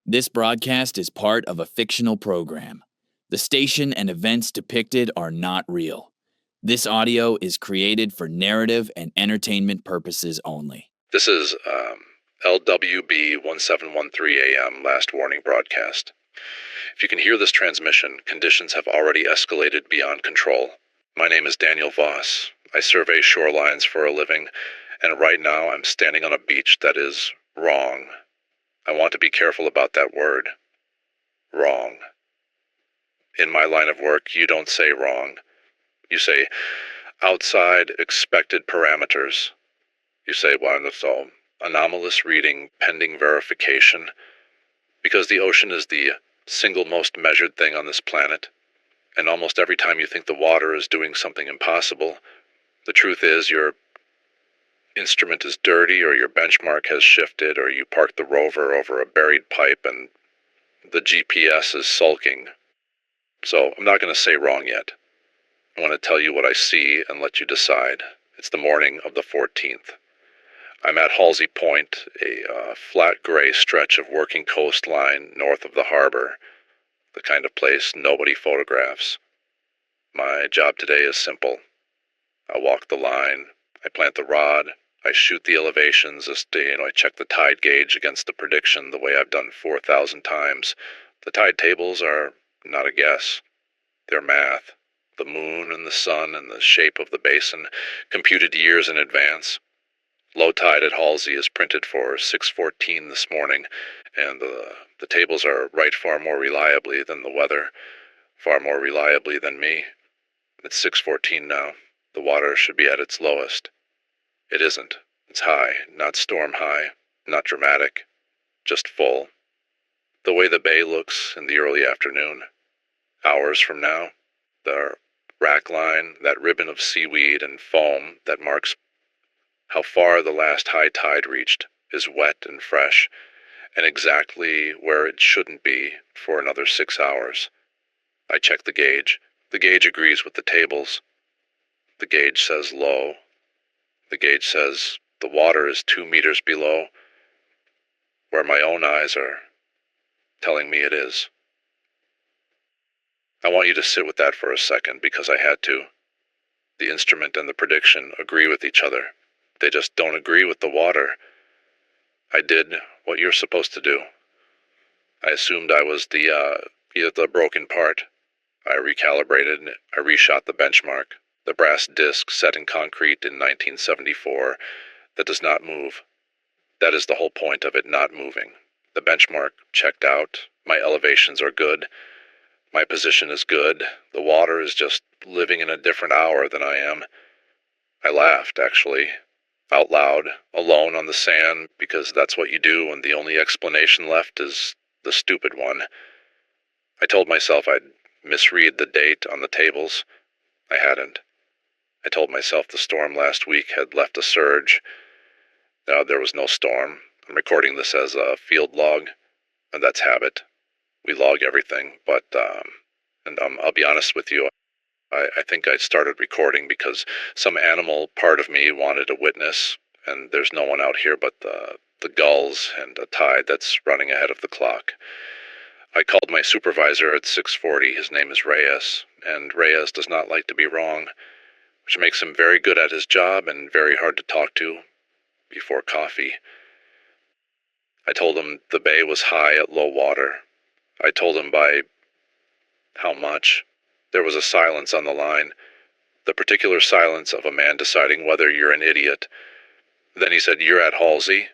This broadcast is part of a fictional program. The station and events depicted are not real. This audio is created for narrative and entertainment purposes only. This is LWB 1713 AM last warning broadcast. If you can hear this transmission, conditions have already escalated beyond control. My name is Daniel Voss. I survey shorelines for a living, and right now I'm standing on a beach that is wrong. I want to be careful about that word. Wrong. In my line of work, you don't say wrong. You say outside expected parameters. You say, well, so anomalous reading pending verification. Because the ocean is the single most measured thing on this planet, and almost every time you think the water is doing something impossible, the truth is your instrument is dirty, or your benchmark has shifted, or you parked the rover over a buried pipe and the GPS is sulking. So I'm not going to say wrong yet. I want to tell you what I see and let you decide. It's the morning of the 14th. I'm at Halsey Point, a flat gray stretch of working coastline north of the harbor, the kind of place nobody photographs. My job today is simple. I walk the line, I plant the rod, I shoot the elevations, I check the tide gauge against the prediction the way I've done 4,000 times. The tide tables are not a guess. They're math. The moon and the sun and the shape of the basin, computed years in advance. Low tide at Halsey is printed for 6:14 this morning, and the tables are right far more reliably than the weather, far more reliably than me. It's 6:14 now. The water should be at its lowest. It isn't. It's high, not storm high, not dramatic, just full. The way the bay looks in the early afternoon. Hours from now, the rack line, that ribbon of seaweed and foam that marks how far the last high tide reached, is wet and fresh, and exactly where it shouldn't be for another 6 hours. I check the gauge. The gauge agrees with the tables. The gauge says low. The gauge says the water is 2 meters below, where my own eyes are telling me it is. I want you to sit with that for a second because I had to. The instrument and the prediction agree with each other. They just don't agree with the water. I did what you're supposed to do. I assumed I was the broken part. I recalibrated, I reshot the benchmark, the brass disc set in concrete in 1974 that does not move. That is the whole point of it not moving. The benchmark checked out, my elevations are good, my position is good, the water is just living in a different hour than I am. I laughed, actually, out loud, alone on the sand, because that's what you do when the only explanation left is the stupid one. I told myself I'd misread the date on the tables. I hadn't. I told myself the storm last week had left a surge. Now, there was no storm. I'm recording this as a field log, and that's habit. We log everything, but, I'll be honest with you, I think I started recording because some animal part of me wanted a witness, and there's no one out here but the gulls and a tide that's running ahead of the clock. I called my supervisor at 6:40. His name is Reyes, and Reyes does not like to be wrong, which makes him very good at his job and very hard to talk to before coffee. I told him the bay was high at low water. I told him by how much. There was a silence on the line, the particular silence of a man deciding whether you're an idiot. Then he said, "You're at Halsey?"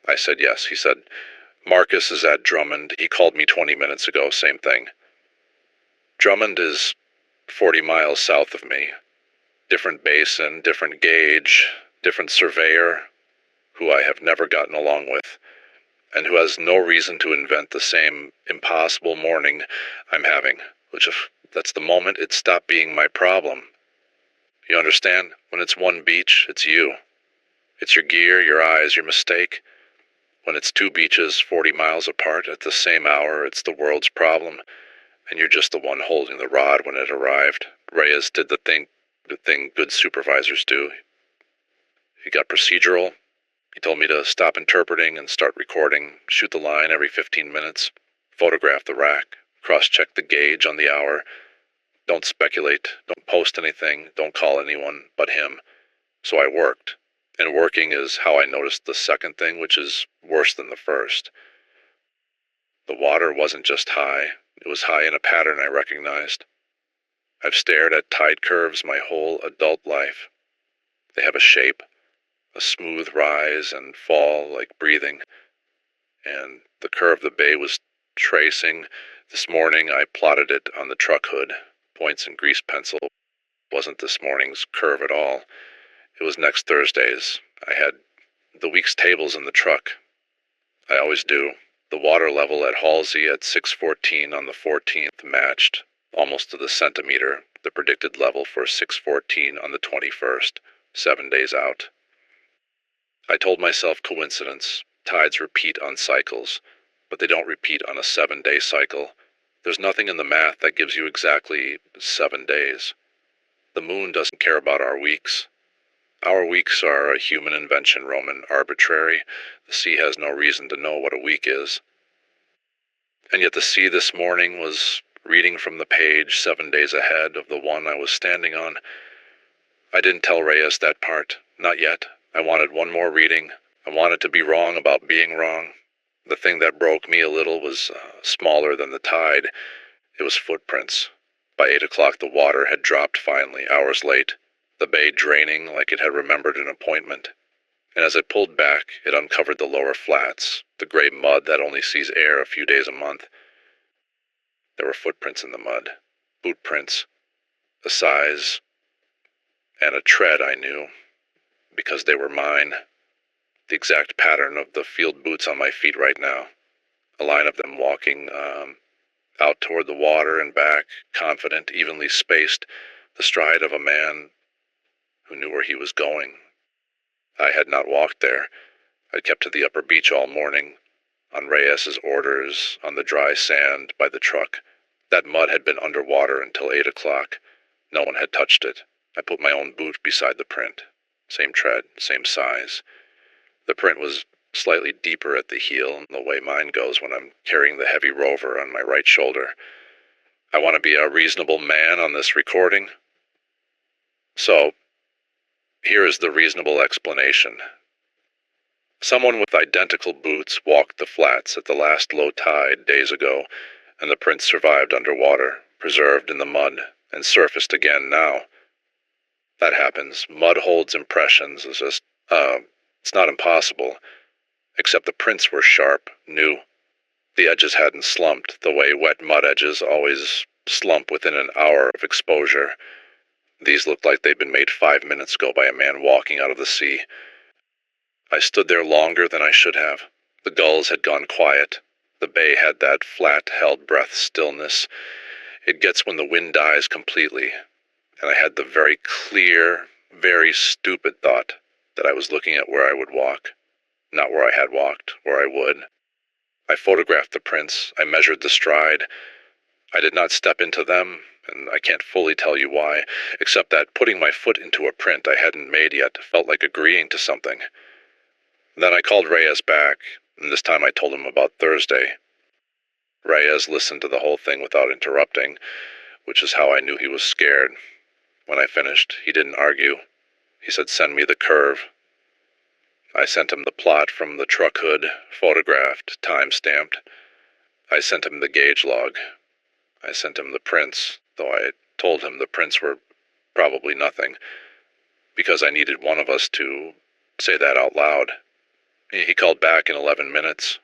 I said, "Yes." He said, "Marcus is at Drummond. He called me 20 minutes ago, same thing." Drummond is 40 miles south of me. Different basin, different gauge, different surveyor, who I have never gotten along with, and who has no reason to invent the same impossible morning I'm having, which if that's the moment it stopped being my problem. You understand? When it's one beach, it's you. It's your gear, your eyes, your mistake. When it's 2 beaches 40 miles apart at the same hour, it's the world's problem, and you're just the one holding the rod when it arrived. Reyes did the thing good supervisors do. He got procedural, He told me to stop interpreting and start recording, shoot the line every 15 minutes, photograph the rack, cross-check the gauge on the hour. Don't speculate, don't post anything, don't call anyone but him. So I worked. And working is how I noticed the second thing, which is worse than the first. The water wasn't just high, it was high in a pattern I recognized. I've stared at tide curves my whole adult life. They have a shape, a smooth rise and fall like breathing. And the curve the bay was tracing, this morning I plotted it on the truck hood. Points in grease pencil. Wasn't this morning's curve at all. It was next Thursday's. I had the week's tables in the truck. I always do. The water level at Halsey at 6:14 on the 14th matched, almost to the centimeter, the predicted level for 6:14 on the 21st, 7 days out. I told myself coincidence. Tides repeat on cycles, but they don't repeat on a 7-day cycle. There's nothing in the math that gives you exactly 7 days. The moon doesn't care about our weeks. Our weeks are a human invention, Roman, arbitrary. The sea has no reason to know what a week is. And yet the sea this morning was reading from the page 7 days ahead of the one I was standing on. I didn't tell Reyes that part, not yet. I wanted one more reading. I wanted to be wrong about being wrong. The thing that broke me a little was smaller than the tide. It was footprints. By 8 o'clock the water had dropped finally, hours late, the bay draining like it had remembered an appointment. And as it pulled back, it uncovered the lower flats, the gray mud that only sees air a few days a month. There were footprints in the mud, boot prints, a size, and a tread I knew, because they were mine. The exact pattern of the field boots on my feet right now. A line of them walking out toward the water and back, confident, evenly spaced, the stride of a man who knew where he was going. I had not walked there. I'd kept to the upper beach all morning, on Reyes's orders, on the dry sand by the truck. That mud had been underwater until 8 o'clock. No one had touched it. I put my own boot beside the print. Same tread, same size. The print was slightly deeper at the heel, the way mine goes when I'm carrying the heavy rover on my right shoulder. I want to be a reasonable man on this recording. So, here is the reasonable explanation. Someone with identical boots walked the flats at the last low tide days ago, and the print survived underwater, preserved in the mud, and surfaced again now. That happens. Mud holds impressions. It's not impossible. Except the prints were sharp, new. The edges hadn't slumped, the way wet mud edges always slump within an hour of exposure. These looked like they'd been made 5 minutes ago by a man walking out of the sea. I stood there longer than I should have. The gulls had gone quiet. The bay had that flat, held-breath stillness. It gets when the wind dies completely. And I had the very clear, very stupid thought that I was looking at where I would walk. Not where I had walked, where I would. I photographed the prints. I measured the stride. I did not step into them, and I can't fully tell you why, except that putting my foot into a print I hadn't made yet felt like agreeing to something. Then I called Reyes back, and this time I told him about Thursday. Reyes listened to the whole thing without interrupting, which is how I knew he was scared. When I finished, he didn't argue. He said, "Send me the curve." I sent him the plot from the truck hood, photographed, time-stamped. I sent him the gauge log. I sent him the prints, though I told him the prints were probably nothing, because I needed one of us to say that out loud. He called back in 11 minutes.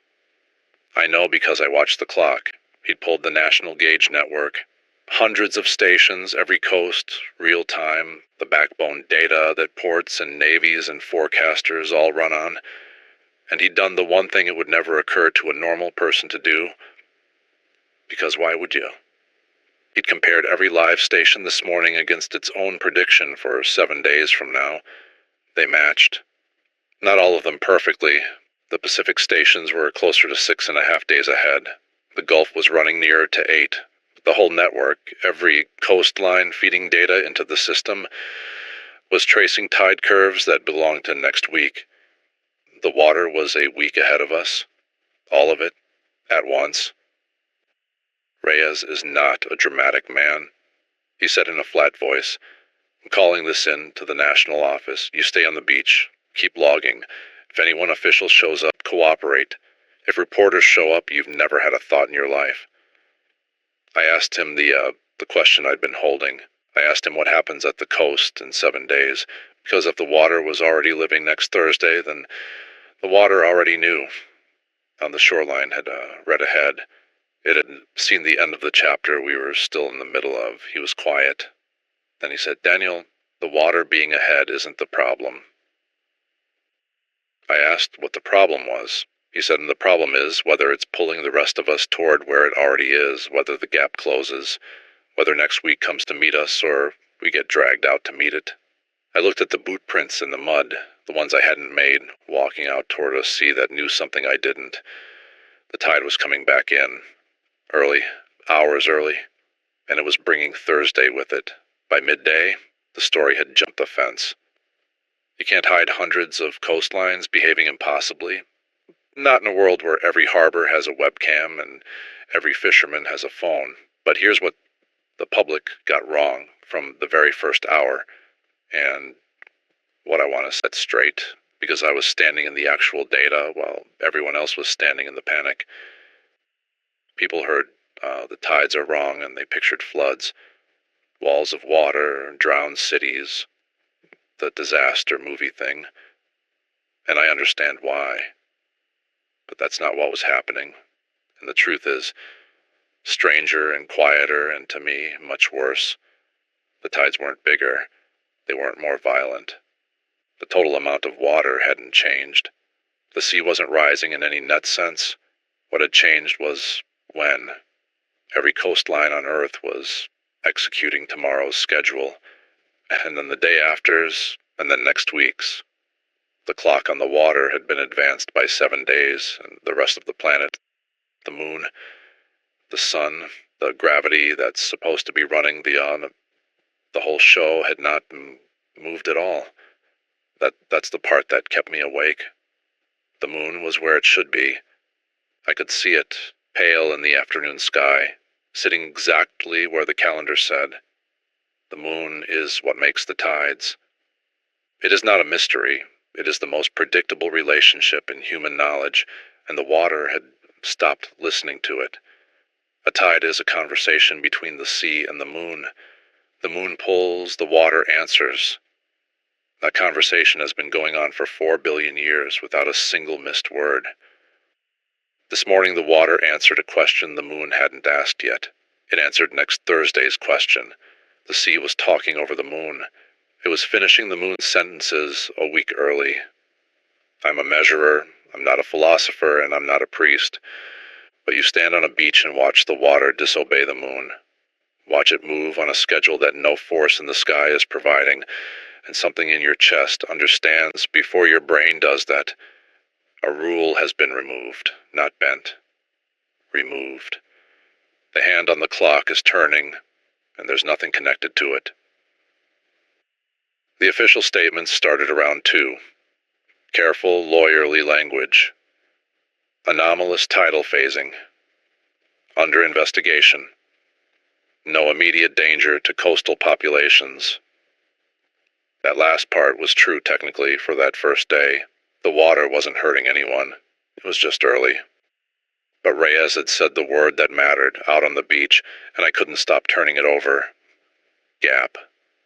I know because I watched the clock. He'd pulled the National Gauge Network. Hundreds of stations, every coast, real time, the backbone data that ports and navies and forecasters all run on. And he'd done the one thing it would never occur to a normal person to do. Because why would you? He'd compared every live station this morning against its own prediction for 7 days from now. They matched. Not all of them perfectly. The Pacific stations were closer to 6.5 days ahead. The Gulf was running nearer to 8. The whole network, every coastline feeding data into the system, was tracing tide curves that belonged to next week. the water was a week ahead of us, all of it, at once. Reyes is not a dramatic man, he said in a flat voice. I'm calling this in to the national office. You stay on the beach. Keep logging. If anyone official shows up, cooperate. If reporters show up, you've never had a thought in your life. I asked him the question I'd been holding. I asked him what happens at the coast in 7 days, because if the water was already living next Thursday, then the water already knew. On the shoreline had read ahead. It had seen the end of the chapter we were still in the middle of. He was quiet. Then he said, Daniel, the water being ahead isn't the problem. I asked what the problem was. He said, and the problem is whether it's pulling the rest of us toward where it already is, whether the gap closes, whether next week comes to meet us or we get dragged out to meet it. I looked at the boot prints in the mud, the ones I hadn't made, walking out toward a sea that knew something I didn't. The tide was coming back in. Early, hours early, and it was bringing Thursday with it. By midday, the story had jumped the fence. You can't hide hundreds of coastlines behaving impossibly. Not in a world where every harbor has a webcam and every fisherman has a phone. But here's what the public got wrong from the very first hour, and what I want to set straight, because I was standing in the actual data while everyone else was standing in the panic. People heard the tides are wrong, and they pictured floods, walls of water, drowned cities, the disaster movie thing. And I understand why. But that's not what was happening. And the truth is, stranger and quieter, and to me, much worse. The tides weren't bigger. They weren't more violent. The total amount of water hadn't changed. The sea wasn't rising in any net sense. What had changed was when. Every coastline on Earth was executing tomorrow's schedule, and then the day after's, and then next week's. The clock on the water had been advanced by 7 days, and the rest of the planet, the moon, the sun, the gravity that's supposed to be running the whole show had not moved at all. That's the part that kept me awake. The moon was where it should be. I could see it, pale in the afternoon sky, sitting exactly where the calendar said. The moon is what makes the tides. It is not a mystery. It is the most predictable relationship in human knowledge, and the water had stopped listening to it. A tide is a conversation between the sea and the moon. The moon pulls, the water answers. That conversation has been going on for 4 billion years without a single missed word. This morning the water answered a question the moon hadn't asked yet. It answered next Thursday's question. The sea was talking over the moon. It was finishing the moon's sentences a week early. I'm a measurer, I'm not a philosopher, and I'm not a priest. But you stand on a beach and watch the water disobey the moon. Watch it move on a schedule that no force in the sky is providing, and something in your chest understands before your brain does that. A rule has been removed, not bent. Removed. The hand on the clock is turning, and there's nothing connected to it. The official statements started around 2. Careful, lawyerly language. Anomalous tidal phasing. Under investigation. No immediate danger to coastal populations. That last part was true technically for that first day. The water wasn't hurting anyone. It was just early. But Reyes had said the word that mattered out on the beach, and I couldn't stop turning it over. Gap.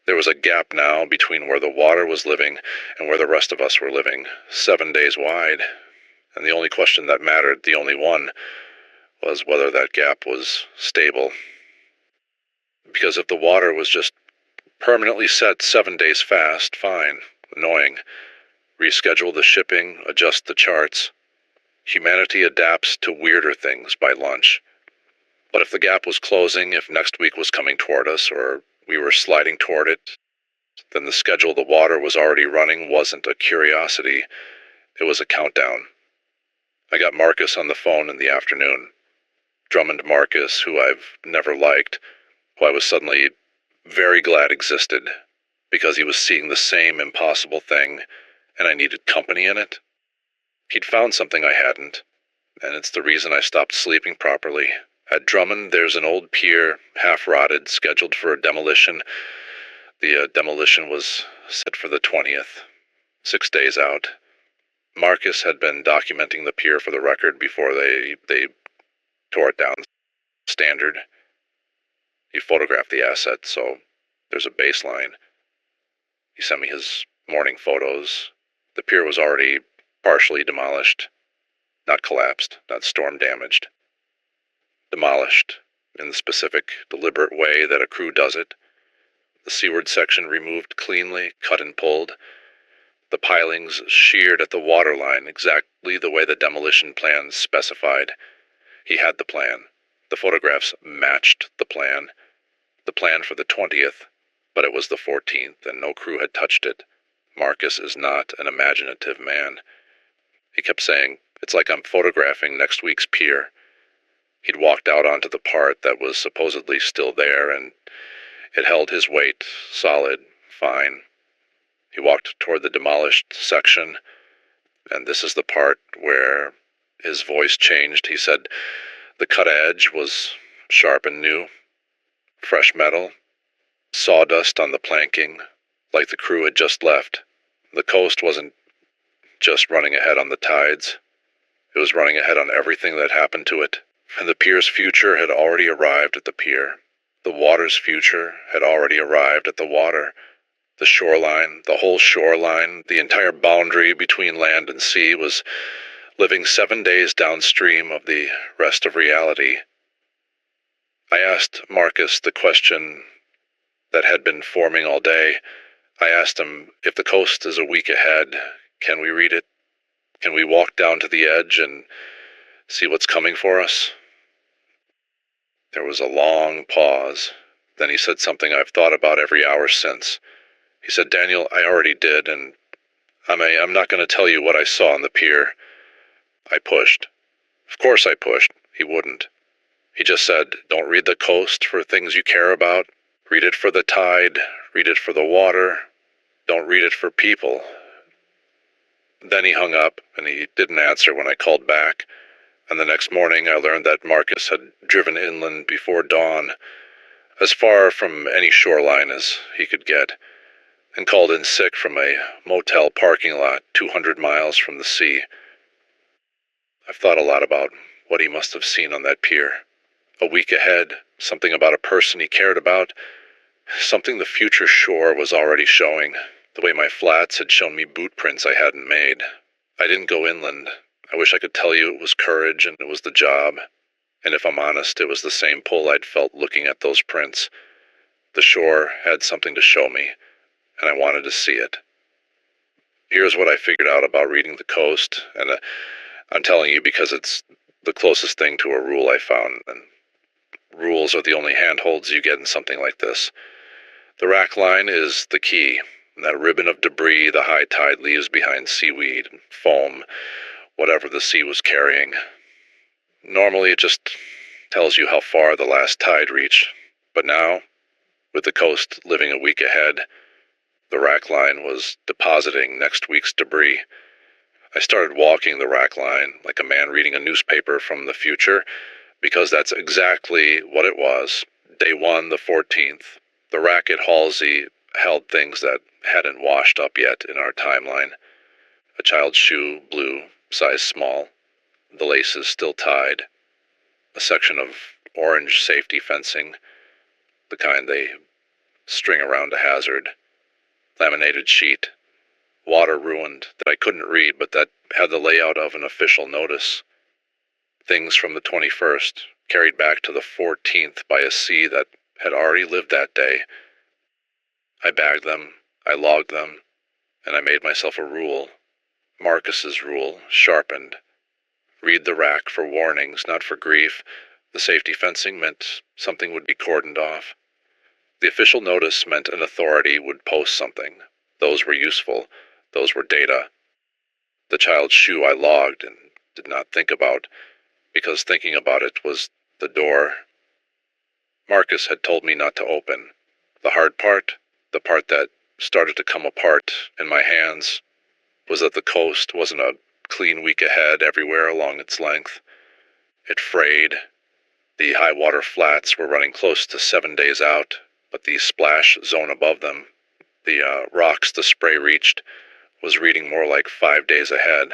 There was a gap now between where the water was living and where the rest of us were living, 7 days wide. And the only question that mattered, the only one, was whether that gap was stable. Because if the water was just permanently set 7 days fast, fine, annoying. Reschedule the shipping, adjust the charts. Humanity adapts to weirder things by lunch. But if the gap was closing, if next week was coming toward us, or we were sliding toward it, then the schedule the water was already running wasn't a curiosity, it was a countdown. I got Marcus on the phone in the afternoon. Drummond Marcus, who I've never liked, who I was suddenly very glad existed, because he was seeing the same impossible thing, and I needed company in it. He'd found something I hadn't, and it's the reason I stopped sleeping properly. At Drummond, there's an old pier, half-rotted, scheduled for a demolition. The demolition was set for the 20th, 6 days out. Marcus had been documenting the pier for the record before they tore it down. Standard. He photographed the asset, so there's a baseline. He sent me his morning photos. The pier was already partially demolished. Not collapsed, not storm damaged. Demolished, in the specific, deliberate way that a crew does it. The seaward section removed cleanly, cut and pulled. The pilings sheared at the waterline exactly the way the demolition plan specified. He had the plan. The photographs matched the plan. The plan for the 20th, but it was the 14th, and no crew had touched it. Marcus is not an imaginative man. He kept saying, "It's like I'm photographing next week's pier." He'd walked out onto the part that was supposedly still there, and it held his weight, solid, fine. He walked toward the demolished section, and this is the part where his voice changed. He said the cut edge was sharp and new, fresh metal, sawdust on the planking, like the crew had just left. The coast wasn't just running ahead on the tides. It was running ahead on everything that happened to it. And the pier's future had already arrived at the pier. The water's future had already arrived at the water. The shoreline, the whole shoreline, the entire boundary between land and sea was living 7 days downstream of the rest of reality. I asked Marcus the question that had been forming all day. I asked him, if the coast is a week ahead, can we read it? Can we walk down to the edge and see what's coming for us? There was a long pause. Then he said something I've thought about every hour since. He said, "Daniel, I already did, and I'm not going to tell you what I saw on the pier." I pushed. Of course I pushed. He wouldn't. He just said, "Don't read the coast for things you care about. Read it for the tide. Read it for the water. Don't read it for people." Then he hung up, and he didn't answer when I called back. And the next morning I learned that Marcus had driven inland before dawn, as far from any shoreline as he could get, and called in sick from a motel parking lot 200 miles from the sea. I've thought a lot about what he must have seen on that pier. A week ahead, something about a person he cared about, something the future shore was already showing, the way my flats had shown me boot prints I hadn't made. I didn't go inland. I wish I could tell you it was courage and it was the job. And if I'm honest, it was the same pull I'd felt looking at those prints. The shore had something to show me, and I wanted to see it. Here's what I figured out about reading the coast, and I'm telling you because it's the closest thing to a rule I found, and rules are the only handholds you get in something like this. The rack line is the key, and that ribbon of debris the high tide leaves behind seaweed, foam, whatever the sea was carrying. Normally it just tells you how far the last tide reached, but now, with the coast living a week ahead, the rack line was depositing next week's debris. I started walking the rack line like a man reading a newspaper from the future, because that's exactly what it was. Day 1, the 14th, the rack at Halsey held things that hadn't washed up yet in our timeline. A child's shoe, blue, size small, the laces still tied. A section of orange safety fencing, the kind they string around a hazard. Laminated sheet. Water ruined that I couldn't read, but that had the layout of an official notice. Things from the 21st, carried back to the 14th by a sea that had already lived that day. I bagged them, I logged them, and I made myself a rule. Marcus's rule, sharpened. Read the rack for warnings, not for grief. The safety fencing meant something would be cordoned off. The official notice meant an authority would post something. Those were useful. Those were data. The child's shoe I logged and did not think about, because thinking about it was the door. Marcus had told me not to open. The hard part, the part that started to come apart in my hands, was that the coast wasn't a clean week ahead everywhere along its length. It frayed. The high water flats were running close to 7 days out, but the splash zone above them, the rocks the spray reached, was reading more like 5 days ahead.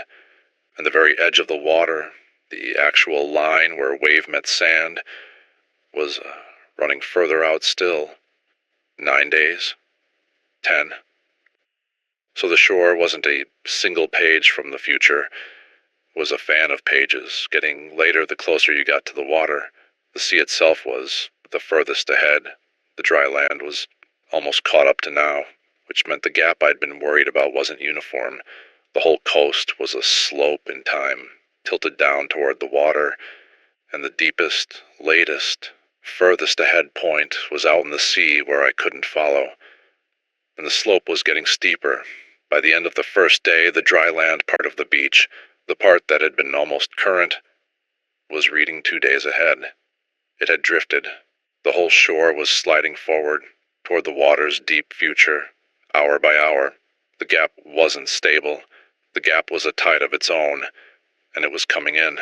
And the very edge of the water, the actual line where wave met sand, was running further out still. 9 days. 10. So the shore wasn't a single page from the future. It was a fan of pages, getting later the closer you got to the water. The sea itself was the furthest ahead. The dry land was almost caught up to now, which meant the gap I'd been worried about wasn't uniform. The whole coast was a slope in time, tilted down toward the water, and the deepest, latest, furthest ahead point was out in the sea where I couldn't follow. And the slope was getting steeper. By the end of the first day, the dry land part of the beach, the part that had been almost current, was reading 2 days ahead. It had drifted. The whole shore was sliding forward, toward the water's deep future, hour by hour. The gap wasn't stable. The gap was a tide of its own, and it was coming in.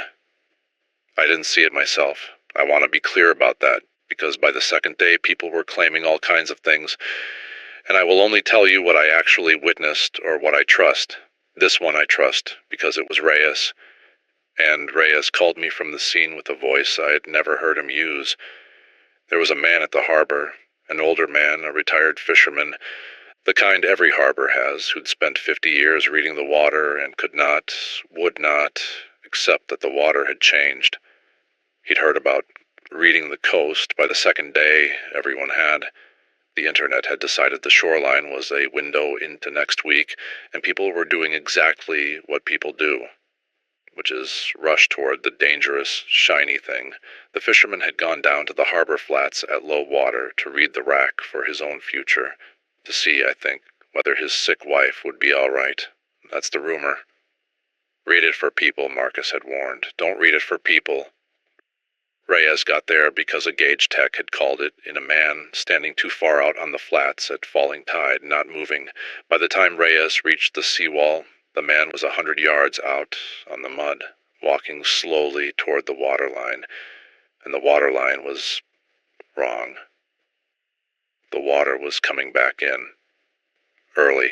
I didn't see it myself. I want to be clear about that, because by the second day people were claiming all kinds of things, and I will only tell you what I actually witnessed or what I trust. This one I trust, because it was Reyes. And Reyes called me from the scene with a voice I had never heard him use. There was a man at the harbor, an older man, a retired fisherman, the kind every harbor has, who'd spent 50 years reading the water and could not, would not, accept that the water had changed. He'd heard about reading the coast. By the second day, everyone had. The internet had decided the shoreline was a window into next week, and people were doing exactly what people do, which is rush toward the dangerous, shiny thing. The fisherman had gone down to the harbor flats at low water to read the rack for his own future, to see, I think, whether his sick wife would be all right. That's the rumor. Read it for people, Marcus had warned. Don't read it for people. Reyes got there because a gauge tech had called it in a man standing too far out on the flats at falling tide, not moving. By the time Reyes reached the seawall, the man was 100 yards out on the mud, walking slowly toward the waterline, and the waterline was wrong. The water was coming back in. Early,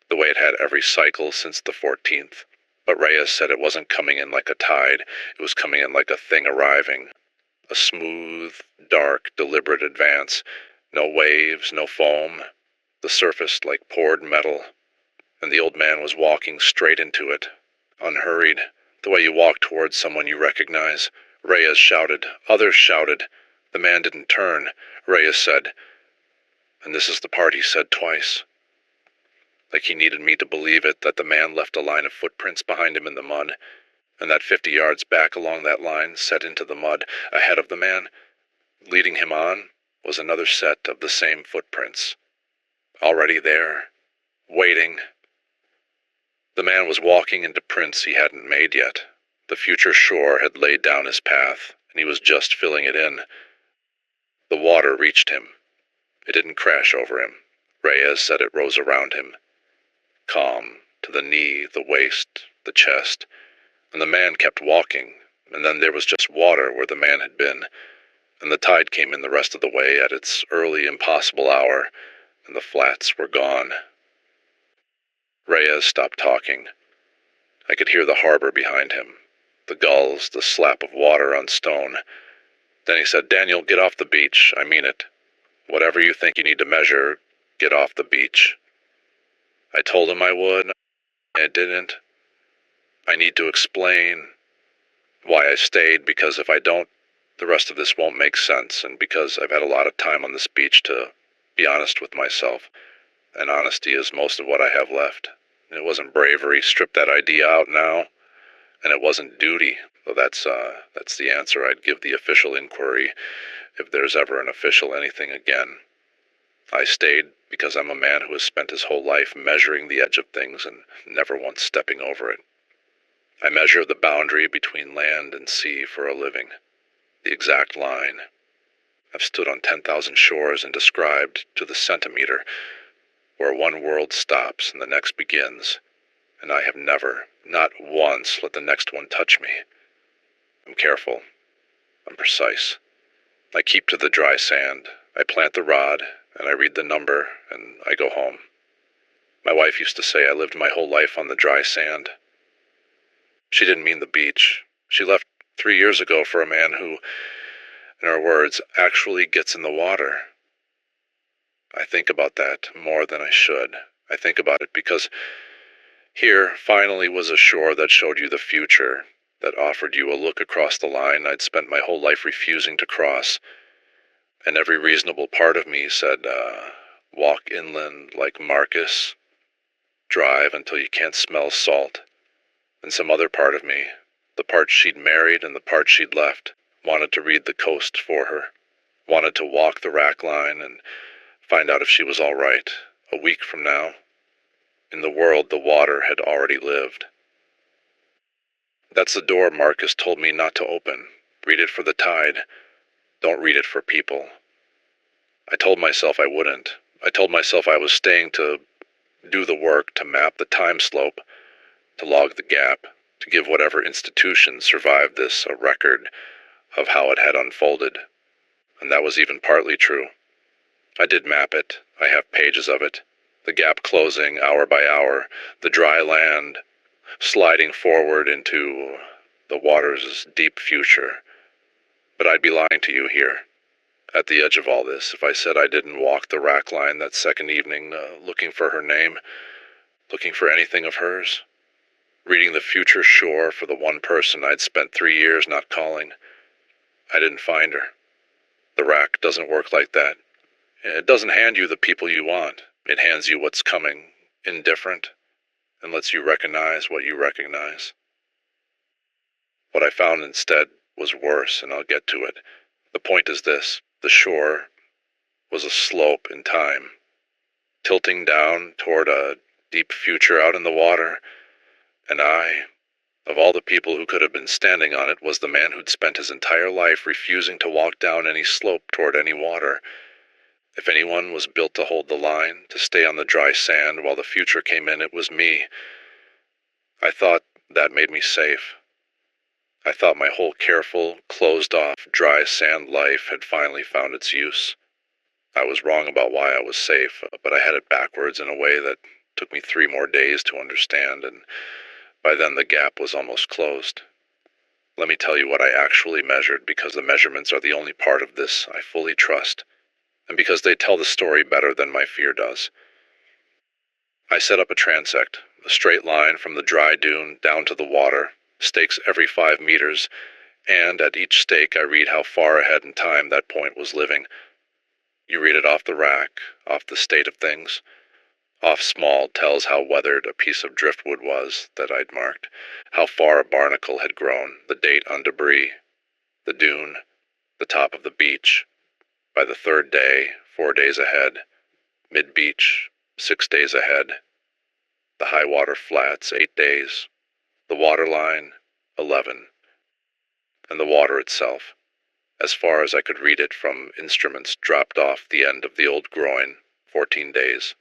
the way it had every cycle since the 14th. But Reyes said it wasn't coming in like a tide, it was coming in like a thing arriving. A smooth, dark, deliberate advance. No waves, no foam. The surface like poured metal. And the old man was walking straight into it, unhurried, the way you walk towards someone you recognize. Reyes shouted. Others shouted. The man didn't turn. Reyes said, and this is the part he said twice, like he needed me to believe it, that the man left a line of footprints behind him in the mud, and that 50 yards back along that line, set into the mud, ahead of the man, leading him on, was another set of the same footprints. Already there, waiting. The man was walking into prints he hadn't made yet. The future shore had laid down his path, and he was just filling it in. The water reached him. It didn't crash over him. Reyes said it rose around him. Calm, to the knee, the waist, the chest. And the man kept walking, and then there was just water where the man had been, and the tide came in the rest of the way at its early, impossible hour, and the flats were gone. Reyes stopped talking. I could hear the harbor behind him, the gulls, the slap of water on stone. Then he said, Daniel, get off the beach. I mean it. Whatever you think you need to measure, get off the beach. I told him I would. I didn't. I need to explain why I stayed, because if I don't, the rest of this won't make sense, and because I've had a lot of time on this beach to be honest with myself, and honesty is most of what I have left. It wasn't bravery, strip that idea out now, and it wasn't duty, though that's the answer I'd give the official inquiry, if there's ever an official anything again. I stayed because I'm a man who has spent his whole life measuring the edge of things and never once stepping over it. I measure the boundary between land and sea for a living, the exact line. I've stood on 10,000 shores and described, to the centimeter, where one world stops and the next begins. and I have never, not once, let the next one touch me. I'm careful. I'm precise. I keep to the dry sand. I plant the rod, and I read the number, and I go home. My wife used to say I lived my whole life on the dry sand. She didn't mean the beach. She left 3 years ago for a man who, in her words, actually gets in the water. I think about that more than I should. I think about it because here finally was a shore that showed you the future, that offered you a look across the line I'd spent my whole life refusing to cross. And every reasonable part of me said, walk inland like Marcus, drive until you can't smell salt. And some other part of me, the part she'd married and the part she'd left, wanted to read the coast for her, wanted to walk the rack line and find out if she was all right. A week from now, in the world the water had already lived. That's the door Marcus told me not to open. Read it for the tide. Don't read it for people. I told myself I wouldn't. I told myself I was staying to do the work, to map the time slope, to log the gap, to give whatever institution survived this a record of how it had unfolded. And that was even partly true. I did map it. I have pages of it. The gap closing hour by hour, the dry land sliding forward into the water's deep future. But I'd be lying to you here, at the edge of all this, if I said I didn't walk the rack line that second evening, looking for her name, looking for anything of hers, reading the future shore for the one person I'd spent 3 years not calling. I didn't find her. The rack doesn't work like that. It doesn't hand you the people you want. It hands you what's coming, indifferent, and lets you recognize what you recognize. What I found instead was worse, and I'll get to it. The point is this: the shore was a slope in time, tilting down toward a deep future out in the water, and I, of all the people who could have been standing on it, was the man who'd spent his entire life refusing to walk down any slope toward any water. If anyone was built to hold the line, to stay on the dry sand while the future came in, it was me. I thought that made me safe. I thought my whole careful, closed-off, dry sand life had finally found its use. I was wrong about why I was safe, but I had it backwards in a way that took me 3 more days to understand, and by then the gap was almost closed. Let me tell you what I actually measured, because the measurements are the only part of this I fully trust, and because they tell the story better than my fear does. I set up a transect, a straight line from the dry dune down to the water, stakes every 5 meters, and at each stake I read how far ahead in time that point was living. You read it off the rack, off the state of things. Off small tells how weathered a piece of driftwood was that I'd marked, how far a barnacle had grown, the date on debris, the dune, the top of the beach. By the 3rd day, 4 days ahead. Mid-beach, 6 days ahead. The high water flats, 8 days. The waterline, 11. And the water itself, as far as I could read it from instruments dropped off the end of the old groin, 14 days.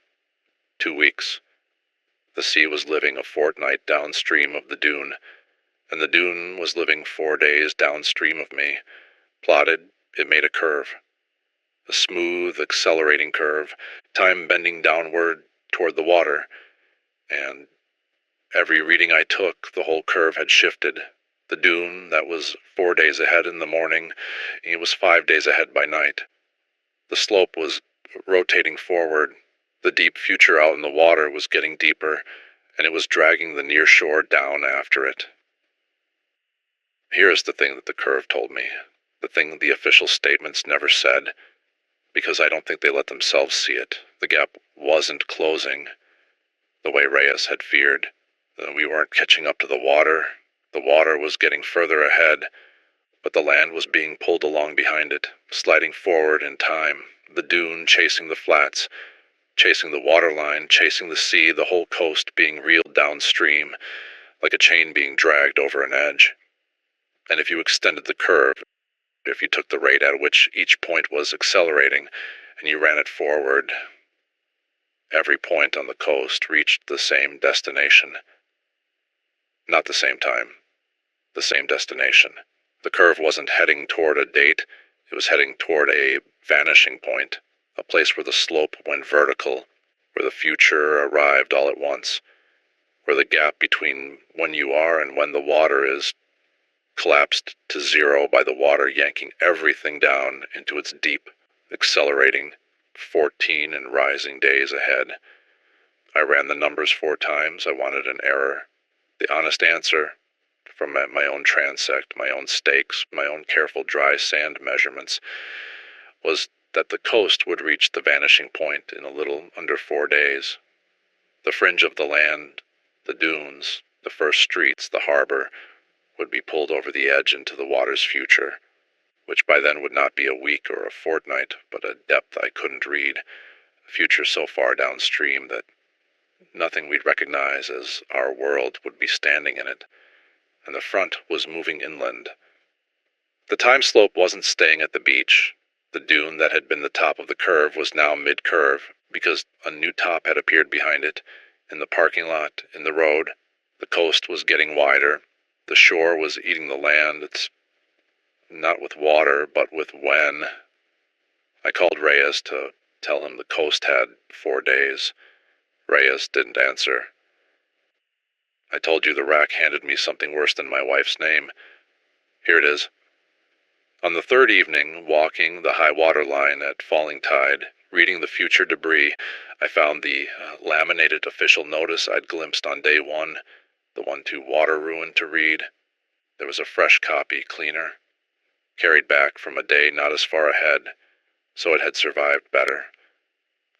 2 weeks. The sea was living a fortnight downstream of the dune, and the dune was living 4 days downstream of me. Plotted, it made a curve. A smooth, accelerating curve, time bending downward toward the water, and every reading I took, the whole curve had shifted. The dune, that was 4 days ahead in the morning, it was 5 days ahead by night. The slope was rotating forward. The deep future out in the water was getting deeper, and it was dragging the near shore down after it. Here is the thing that the curve told me, the thing the official statements never said, because I don't think they let themselves see it. The gap wasn't closing the way Reyes had feared. We weren't catching up to the water. The water was getting further ahead, but the land was being pulled along behind it, sliding forward in time, the dune chasing the flats, chasing the waterline, chasing the sea, the whole coast being reeled downstream, like a chain being dragged over an edge. And if you extended the curve, if you took the rate at which each point was accelerating, and you ran it forward, every point on the coast reached the same destination. Not the same time, the same destination. The curve wasn't heading toward a date, it was heading toward a vanishing point, a place where the slope went vertical, where the future arrived all at once, where the gap between when you are and when the water is collapsed to zero by the water yanking everything down into its deep, accelerating 14 and rising days ahead. I ran the numbers 4 times. I wanted an error. The honest answer, from my own transect, my own stakes, my own careful dry sand measurements, was that the coast would reach the vanishing point in a little under 4 days. The fringe of the land, the dunes, the first streets, the harbor, would be pulled over the edge into the water's future, which by then would not be a week or a fortnight, but a depth I couldn't read, a future so far downstream that nothing we'd recognize as our world would be standing in it, and the front was moving inland. The time slope wasn't staying at the beach. The dune that had been the top of the curve was now mid-curve, because a new top had appeared behind it, in the parking lot, in the road. The coast was getting wider. The shore was eating the land. It's not with water, but with when. I called Reyes to tell him the coast had 4 days. Reyes didn't answer. I told you the rack handed me something worse than my wife's name. Here it is. On the 3rd evening, walking the high water line at falling tide, reading the future debris, I found the laminated official notice I'd glimpsed on day 1, the one too water ruined to read. There was a fresh copy, cleaner, carried back from a day not as far ahead, so it had survived better.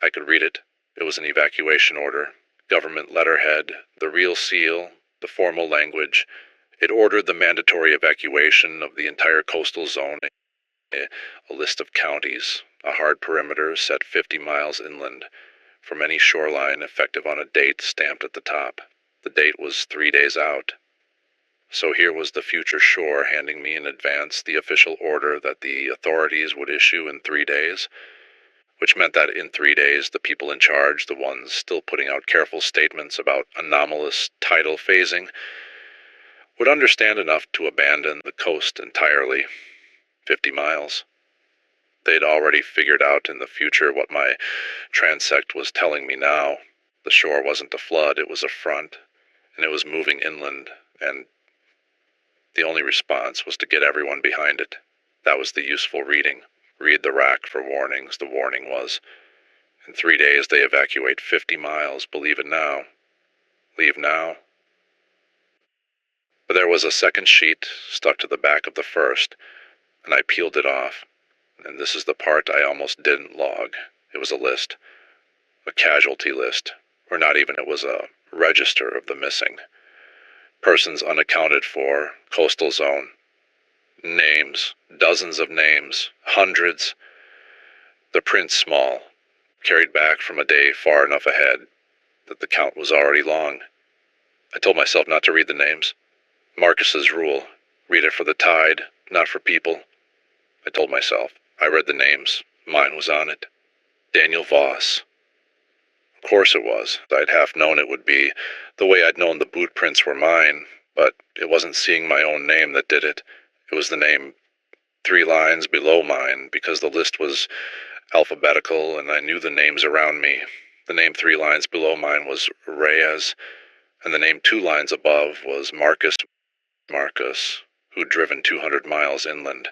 I could read it. It was an evacuation order, government letterhead, the real seal, the formal language. It ordered the mandatory evacuation of the entire coastal zone, a list of counties, a hard perimeter set 50 miles inland, from any shoreline effective on a date stamped at the top. The date was 3 days out. So here was the future shore handing me in advance the official order that the authorities would issue in 3 days, which meant that in 3 days the people in charge, the ones still putting out careful statements about anomalous tidal phasing, would understand enough to abandon the coast entirely. 50 miles. They'd already figured out in the future what my transect was telling me now. The shore wasn't a flood, it was a front, and it was moving inland, and the only response was to get everyone behind it. That was the useful reading. Read the rack for warnings, the warning was. In 3 days they evacuate 50 miles, believe it now. Leave now. But there was a second sheet stuck to the back of the first, and I peeled it off. And this is the part I almost didn't log. It was a list. A casualty list. Or not even, it was a register of the missing. Persons unaccounted for, coastal zone. Names, dozens of names, hundreds. The print small, carried back from a day far enough ahead that the count was already long. I told myself not to read the names. Marcus's rule, read it for the tide, not for people. I told myself. I read the names. Mine was on it. Daniel Voss. Of course it was. I'd half known it would be, the way I'd known the boot prints were mine, but it wasn't seeing my own name that did it. It was the name 3 lines below mine, because the list was alphabetical and I knew the names around me. The name 3 lines below mine was Reyes, and the name 2 lines above was Marcus, who'd driven 200 miles inland,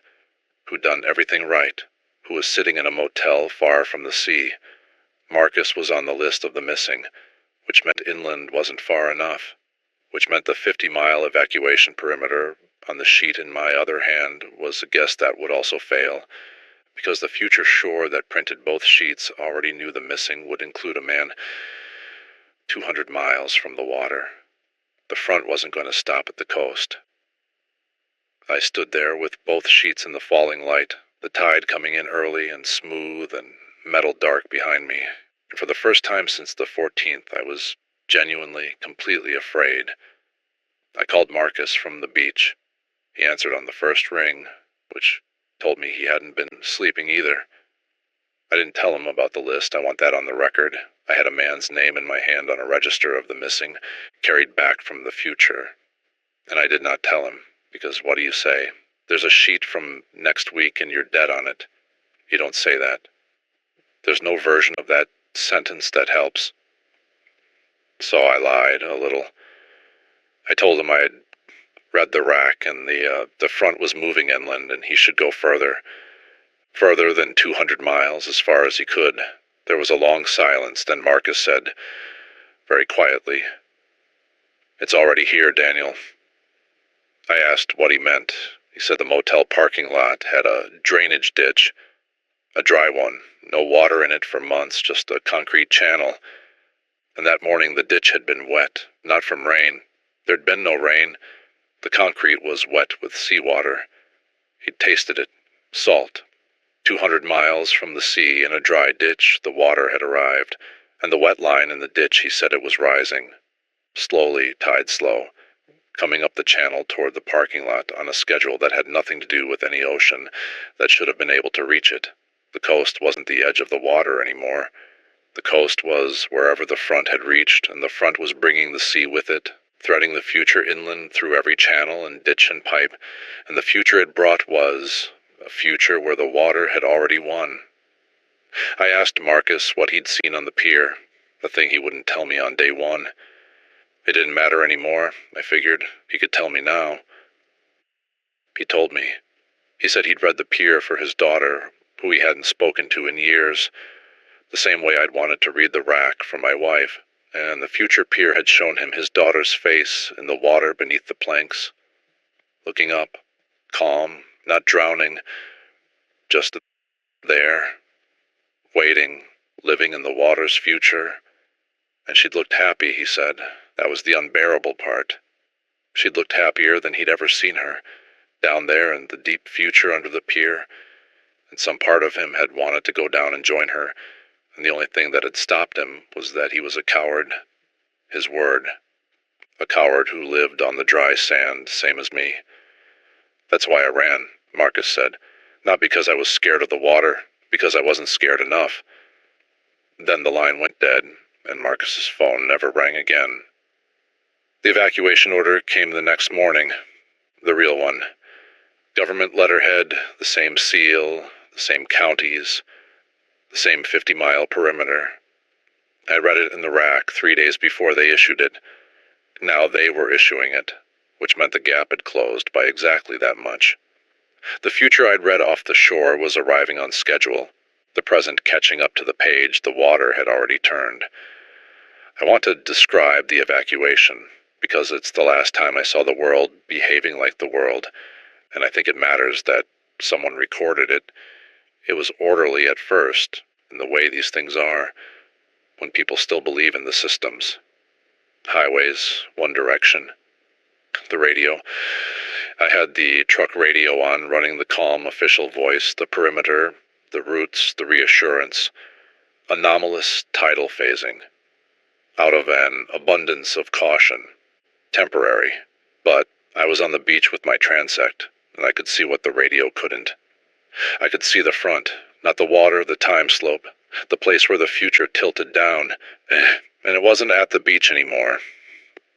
who'd done everything right, who was sitting in a motel far from the sea. Marcus was on the list of the missing, which meant inland wasn't far enough, which meant the 50-mile evacuation perimeter on the sheet in my other hand was a guess that would also fail, because the future shore that printed both sheets already knew the missing would include a man 200 miles from the water. The front wasn't going to stop at the coast. I stood there with both sheets in the falling light, the tide coming in early and smooth and metal dark behind me, and for the first time since the 14th I was genuinely, completely afraid. I called Marcus from the beach. He answered on the first ring, which told me he hadn't been sleeping either. I didn't tell him about the list. I want that on the record. I had a man's name in my hand on a register of the missing, carried back from the future. And I did not tell him, because what do you say? There's a sheet from next week and you're dead on it. You don't say that. There's no version of that sentence that helps. So I lied a little. I told him I had read the rack and the front was moving inland and he should go further than 200 miles, as far as he could. There was a long silence, then Marcus said, very quietly, "It's already here, Daniel." I asked what he meant. He said the motel parking lot had a drainage ditch, a dry one, no water in it for months, just a concrete channel. And that morning the ditch had been wet, not from rain. There'd been no rain. The concrete was wet with seawater. He'd tasted it. Salt. 200 miles from the sea in a dry ditch, the water had arrived, and the wet line in the ditch, he said it was rising. Slowly, tide slow, coming up the channel toward the parking lot on a schedule that had nothing to do with any ocean that should have been able to reach it. The coast wasn't the edge of the water anymore. The coast was wherever the front had reached, and the front was bringing the sea with it, threading the future inland through every channel and ditch and pipe, and the future it brought was a future where the water had already won. I asked Marcus what he'd seen on the pier, the thing he wouldn't tell me on day one. It didn't matter anymore, I figured. He could tell me now. He told me. He said he'd read the pier for his daughter, who he hadn't spoken to in years, the same way I'd wanted to read the rack for my wife, and the future pier had shown him his daughter's face in the water beneath the planks, looking up, calm, not drowning, just there, waiting, living in the water's future. And she'd looked happy, he said. That was the unbearable part. She'd looked happier than he'd ever seen her, down there in the deep future under the pier, and some part of him had wanted to go down and join her, and the only thing that had stopped him was that he was a coward. His word. A coward who lived on the dry sand, same as me. That's why I ran, Marcus said. Not because I was scared of the water, because I wasn't scared enough. Then the line went dead, and Marcus's phone never rang again. The evacuation order came the next morning, the real one. Government letterhead, the same seal, the same counties, the same 50-mile perimeter. I read it in the rack 3 days before they issued it. Now they were issuing it, which meant the gap had closed by exactly that much. The future I'd read off the shore was arriving on schedule, the present catching up to the page the water had already turned. I want to describe the evacuation, because it's the last time I saw the world behaving like the world, and I think it matters that someone recorded it. It was orderly at first, in the way these things are, when people still believe in the systems. Highways, one direction. The radio. I had the truck radio on, running the calm official voice, the perimeter, the routes, the reassurance. Anomalous tidal phasing. Out of an abundance of caution. Temporary. But I was on the beach with my transect, and I could see what the radio couldn't. I could see the front, not the water, the time slope, the place where the future tilted down. And it wasn't at the beach anymore.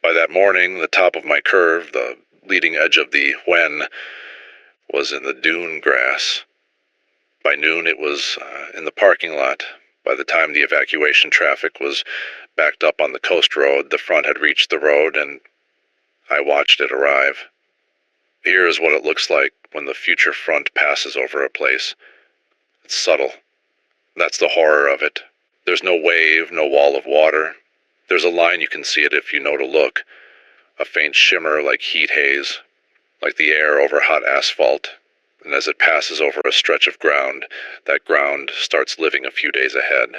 By that morning, the top of my curve, the leading edge of the when, was in the dune grass. By noon, it was in the parking lot. By the time the evacuation traffic was backed up on the coast road, the front had reached the road, and I watched it arrive. Here is what it looks like when the future front passes over a place. It's subtle. That's the horror of it. There's no wave, no wall of water. There's a line you can see it if you know to look. A faint shimmer like heat haze, like the air over hot asphalt. And as it passes over a stretch of ground, that ground starts living a few days ahead.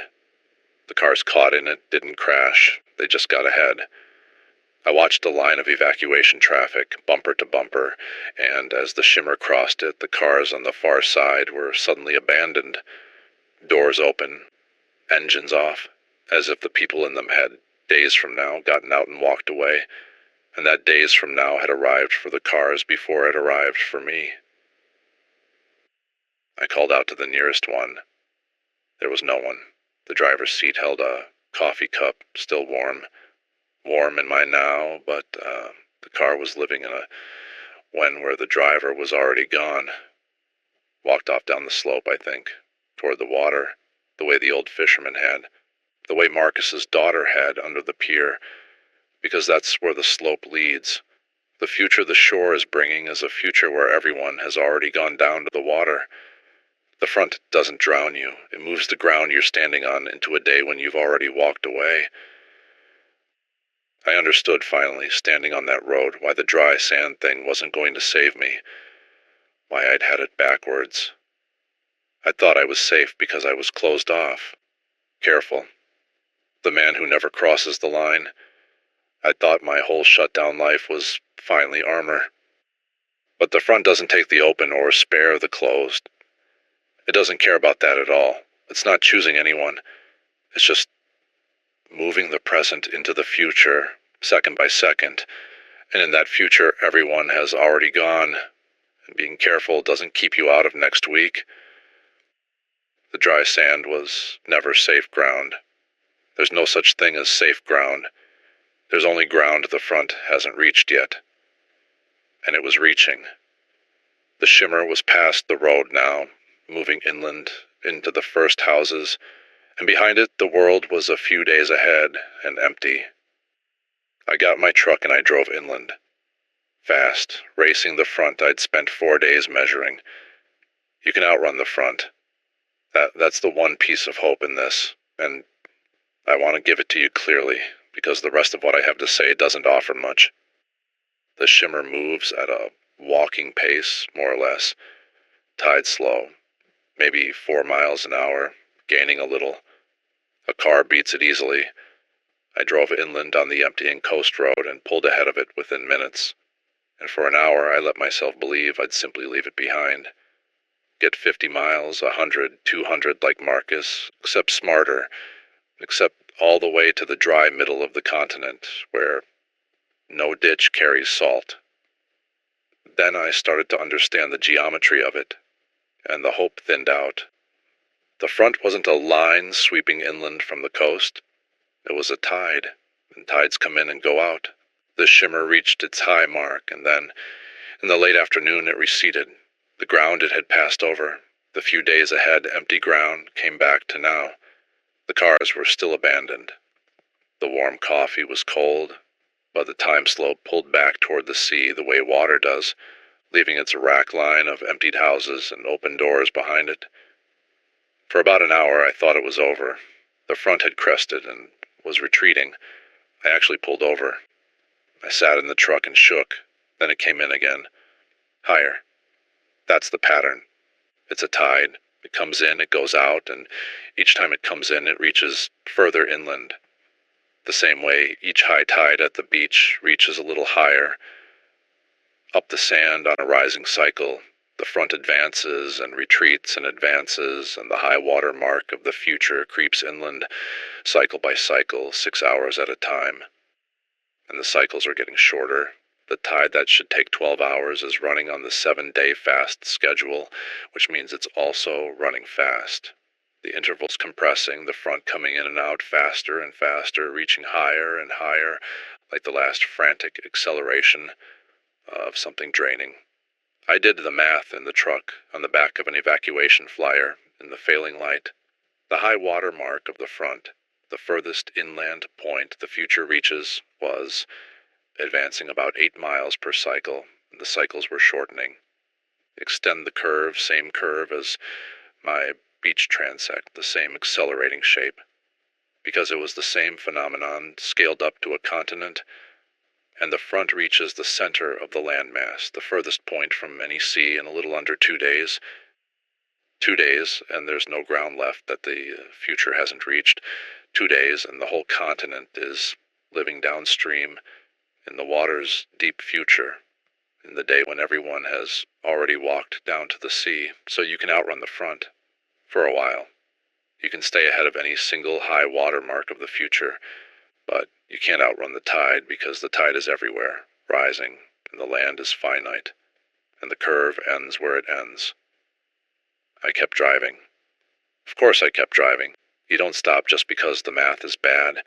The cars caught in it didn't crash. They just got ahead. I watched a line of evacuation traffic, bumper to bumper, and as the shimmer crossed it, the cars on the far side were suddenly abandoned. Doors open, engines off, as if the people in them had, days from now, gotten out and walked away, and that days from now had arrived for the cars before it arrived for me. I called out to the nearest one. There was no one. The driver's seat held a coffee cup, still warm. Warm in my now, but The car was living in a when where the driver was already gone. Walked off down the slope, I think, toward the water, the way the old fisherman had, the way Marcus's daughter had under the pier, because that's where the slope leads. The future the shore is bringing is a future where everyone has already gone down to the water. The front doesn't drown you. It moves the ground you're standing on into a day when you've already walked away. I understood finally, standing on that road, why the dry sand thing wasn't going to save me, why I'd had it backwards. I thought I was safe because I was closed off. Careful. The man who never crosses the line. I thought my whole shutdown life was finally armor. But the front doesn't take the open or spare the closed. It doesn't care about that at all. It's not choosing anyone. It's just moving the present into the future, second by second. And in that future, everyone has already gone. And being careful doesn't keep you out of next week. The dry sand was never safe ground. There's no such thing as safe ground. There's only ground the front hasn't reached yet. And it was reaching. The shimmer was past the road now, moving inland into the first houses, and behind it the world was a few days ahead and empty. I got my truck and I drove inland. Fast, racing the front I'd spent 4 days measuring. You can outrun the front. That's the one piece of hope in this, and I want to give it to you clearly, because the rest of what I have to say doesn't offer much. The shimmer moves at a walking pace, more or less. Tide slow, maybe 4 miles an hour, gaining a little. A car beats it easily. I drove inland on the emptying coast road and pulled ahead of it within minutes. And for an hour I let myself believe I'd simply leave it behind. Get 50 miles, 100, 200 like Marcus, except smarter, except all the way to the dry middle of the continent, where no ditch carries salt. Then I started to understand the geometry of it, and the hope thinned out. The front wasn't a line sweeping inland from the coast. It was a tide, and tides come in and go out. The shimmer reached its high mark, and then, in the late afternoon, it receded. The ground it had passed over, the few days ahead empty ground, came back to now. The cars were still abandoned. The warm coffee was cold, but the time slope pulled back toward the sea the way water does, leaving its rack line of emptied houses and open doors behind it. For about an hour I thought it was over. The front had crested and was retreating. I actually pulled over. I sat in the truck and shook. Then it came in again. Higher. That's the pattern. It's a tide. It comes in, it goes out, and each time it comes in, it reaches further inland. The same way each high tide at the beach reaches a little higher. Up the sand on a rising cycle, the front advances and retreats and advances, and the high water mark of the future creeps inland, cycle by cycle, 6 hours at a time. And the cycles are getting shorter. The tide that should take 12 hours is running on the 7-day fast schedule, which means it's also running fast. The intervals compressing, the front coming in and out faster and faster, reaching higher and higher, like the last frantic acceleration of something draining. I did the math in the truck, on the back of an evacuation flyer, in the failing light. The high water mark of the front, the furthest inland point the future reaches, was advancing about 8 miles per cycle, and the cycles were shortening. Extend the curve, same curve as my beach transect, the same accelerating shape. Because it was the same phenomenon, scaled up to a continent, and the front reaches the center of the landmass, the furthest point from any sea in a little under 2 days. 2 days, and there's no ground left that the future hasn't reached. 2 days, and the whole continent is living downstream in the water's deep future, in the day when everyone has already walked down to the sea, so you can outrun the front. For a while. You can stay ahead of any single high water mark of the future, but you can't outrun the tide because the tide is everywhere, rising, and the land is finite, and the curve ends where it ends. I kept driving. Of course I kept driving. You don't stop just because the math is bad.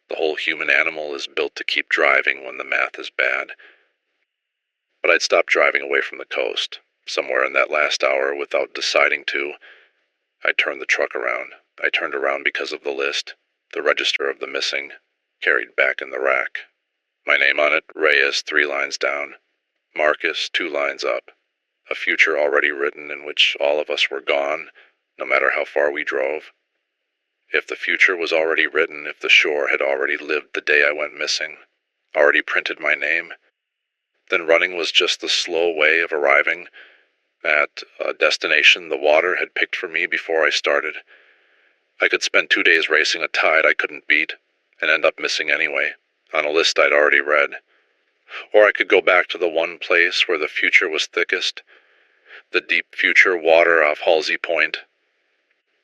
The whole human animal is built to keep driving when the math is bad. But I'd stopped driving away from the coast. Somewhere in that last hour, without deciding to, I turned the truck around. I turned around because of the list, the register of the missing, carried back in the rack. My name on it, Reyes 3 lines down, Marcus 2 lines up. A future already written in which all of us were gone, no matter how far we drove. If the future was already written, if the shore had already lived the day I went missing, already printed my name, then running was just the slow way of arriving at a destination the water had picked for me before I started. I could spend 2 days racing a tide I couldn't beat, and end up missing anyway, on a list I'd already read. Or I could go back to the one place where the future was thickest, the deep future water off Halsey Point,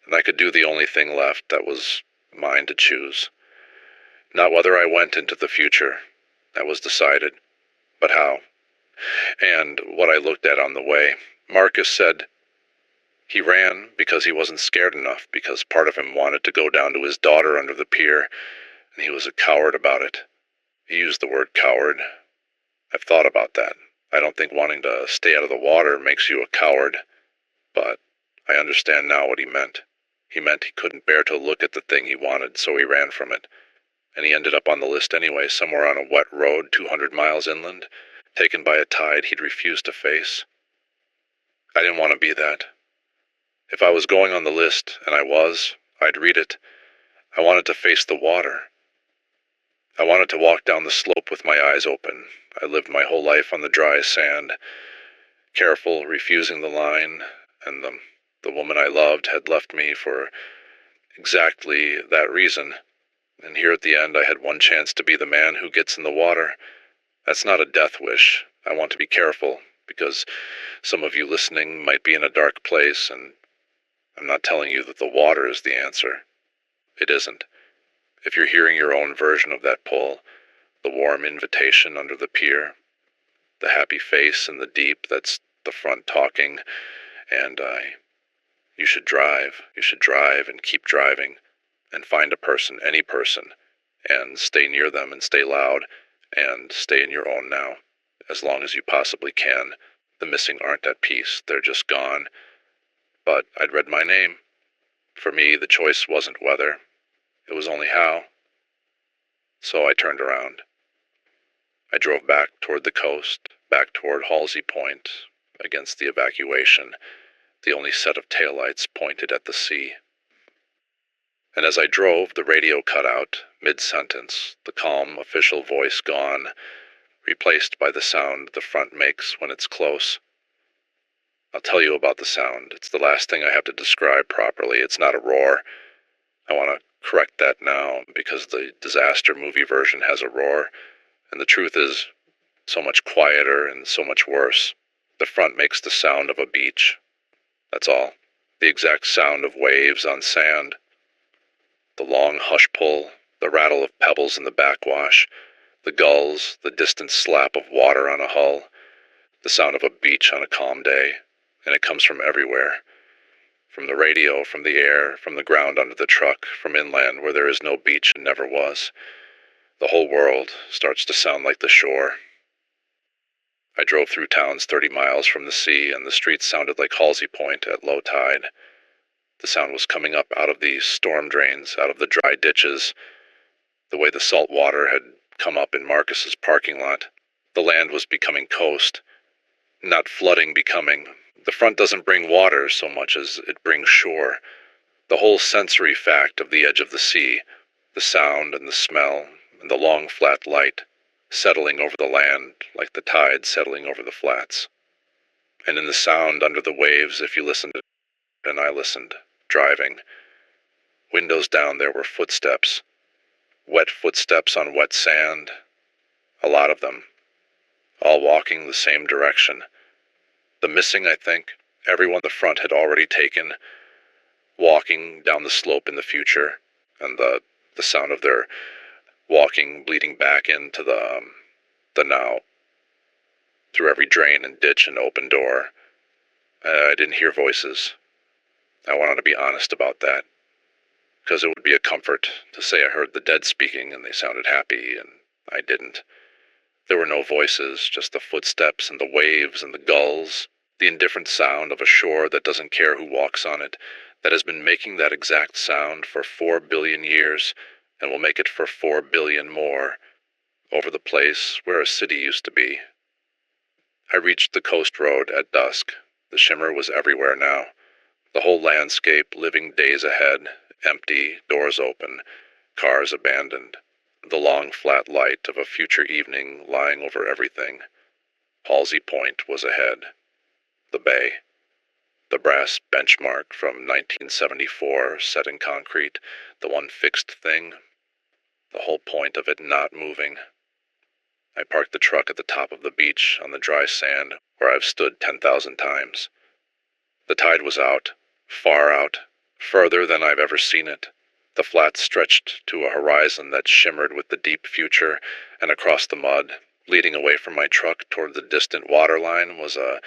and I could do the only thing left that was mine to choose. Not whether I went into the future, that was decided, but how. And what I looked at on the way. Marcus said he ran because he wasn't scared enough, because part of him wanted to go down to his daughter under the pier, and he was a coward about it. He used the word coward. I've thought about that. I don't think wanting to stay out of the water makes you a coward, but I understand now what he meant. He meant he couldn't bear to look at the thing he wanted, so he ran from it. And he ended up on the list anyway, somewhere on a wet road 200 miles inland, taken by a tide he'd refused to face. I didn't want to be that. If I was going on the list, and I was, I'd read it. I wanted to face the water. I wanted to walk down the slope with my eyes open. I lived my whole life on the dry sand, careful, refusing the line, and the woman I loved had left me for exactly that reason. And here at the end I had one chance to be the man who gets in the water. That's not a death wish. I want to be careful, because some of you listening might be in a dark place, and I'm not telling you that the water is the answer. It isn't. If you're hearing your own version of that pull, the warm invitation under the pier, the happy face in the deep that's the front talking, and you should drive and keep driving, and find a person, any person, and stay near them and stay loud, and stay in your own now, as long as you possibly can. The missing aren't at peace, they're just gone. But I'd read my name. For me, the choice wasn't whether, it was only how. So I turned around. I drove back toward the coast, back toward Halsey Point, against the evacuation, the only set of taillights pointed at the sea. And as I drove, the radio cut out, mid-sentence, the calm official voice gone, replaced by the sound the front makes when it's close. I'll tell you about the sound. It's the last thing I have to describe properly. It's not a roar. I want to correct that now, because the disaster movie version has a roar, and the truth is so much quieter and so much worse. The front makes the sound of a beach. That's all. The exact sound of waves on sand. The long hush pull, the rattle of pebbles in the backwash, the gulls, the distant slap of water on a hull, the sound of a beach on a calm day, and it comes from everywhere. From the radio, from the air, from the ground under the truck, from inland where there is no beach and never was. The whole world starts to sound like the shore. I drove through towns 30 miles from the sea, and the streets sounded like Halsey Point at low tide. The sound was coming up out of the storm drains, out of the dry ditches, the way the salt water had come up in Marcus's parking lot. The land was becoming coast, not flooding becoming. The front doesn't bring water so much as it brings shore. The whole sensory fact of the edge of the sea, the sound and the smell, and the long flat light, settling over the land like the tide settling over the flats. And in the sound under the waves, if you listened, and I listened, driving, windows down there were footsteps, wet footsteps on wet sand, a lot of them, all walking the same direction. The missing, I think, everyone the front had already taken, walking down the slope in the future, and the sound of their walking bleeding back into the now, through every drain and ditch and open door. I didn't hear voices. I wanted to be honest about that, because it would be a comfort to say I heard the dead speaking and they sounded happy, and I didn't. There were no voices, just the footsteps and the waves and the gulls, the indifferent sound of a shore that doesn't care who walks on it, that has been making that exact sound for 4 billion years and will make it for 4 billion more, over the place where a city used to be. I reached the coast road at dusk. The shimmer was everywhere now. The whole landscape living days ahead, empty, doors open, cars abandoned. The long flat light of a future evening lying over everything. Halsey Point was ahead. The bay. The brass benchmark from 1974 set in concrete, the one fixed thing. The whole point of it not moving. I parked the truck at the top of the beach on the dry sand where I've stood 10,000 times. The tide was out, far out, further than I've ever seen it. The flats stretched to a horizon that shimmered with the deep future, and across the mud, leading away from my truck toward the distant waterline, was a